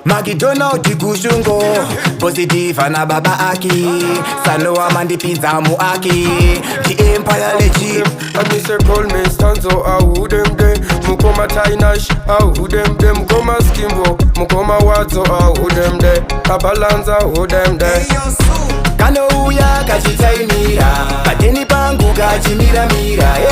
Magidona utikushungo Positive ana baba aki Sanoa mandi pizza mu aki The Empire Ledgie And me say call me stanzo ahu dem de Mukoma tainash ahu dem de Mukoma skimbo Mukoma wazo ahu dem de Abalanza ahu dem de Eyo Zoom. Kanouya Kachitaimira Pateni pangu kachimira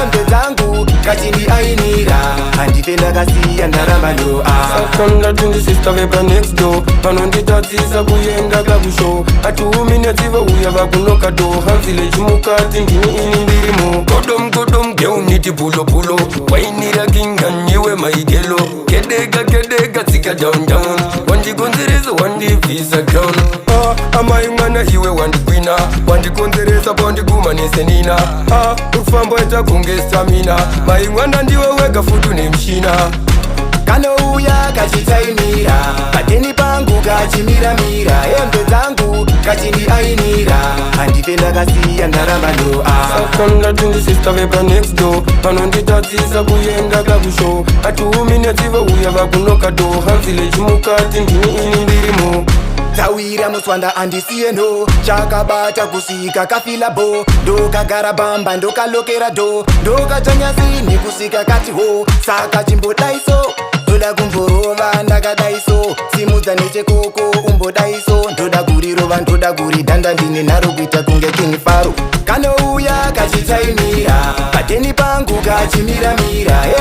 Embe zangu kachindi ainira Andifenda kasi andarambalo Sakanga tundi sister vepa next door Panondi tatisa kuyenda klabu show Atuumine tiva uya vakunoka do Hanzile jimukati ndini indirimo Godom geuniti pulo Wainira kinga nyewe maigelo Kedega zika down Wandigonzereza wandivisa down Amaimana iwe wandikwina Wandikonzereza pandigumanise nina Ufambo eta kunge stamina Maimana ndiwe wega futu ni mshina Kanouya Kachitaimira Pateni pangu kachimira Embe zangu kachindi ainira Andifenda kasi andarambalo Sakanga tundi sister vepa next door Panondi tatisa kuyenda klabu show Atuumine tiva uya vakunoka do Hanzile jimukati ndini indirimo Tawira muswanda andisieno Chakabata kusika kafila bo Doka garabamba ndoka lokera do Doka chanyazini kusika kati ho Saka chimbo daiso Ndoda kumborova ndaka daiso Simuza neche koko umbo daiso Ndoda guri rova ndoda guri danda ndine naro kuita kunge king faro Kanouya Kachitaimira Pateni pangu kachimira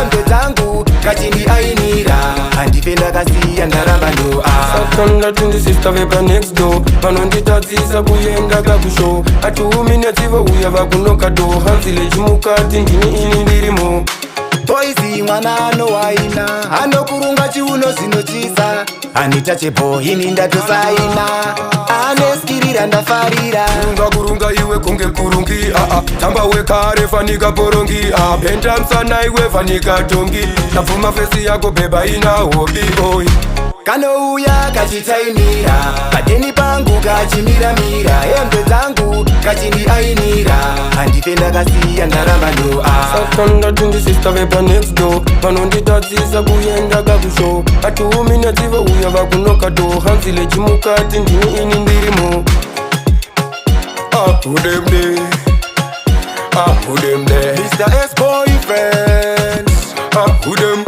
Embe zangu kachindi ainira Andifenda kasi andarambalo Sakanga tundi sister vepa next door Panondi tatisa kuyenda klabu show Atuumine tiva uya vakunoka do Hanzile jimukati ndini indirimo Toizi mwana anowaina Anokurunga chiuno zinochisa Anita chepo ini ndatosaina Aneskirira ndafarira Kurunga iwe kunge kurungi Tamba wekare fanika porongi Penta msana iwe fanika tongi Nafuma fesi yako beba ina hobi oi Kanouya Kachitaimira Pateni pangu kachimira Embe zangu kachindi ainira Andifenda kasi andarambalo Sakanga tundi sister vepa next door Panondi tatisa kuyenda klabu show Atuumine tiva uya vakunoka do Hanzile jimukati ndini indirimo Who them there? Who them there? Mr. S-boyfriend Who them?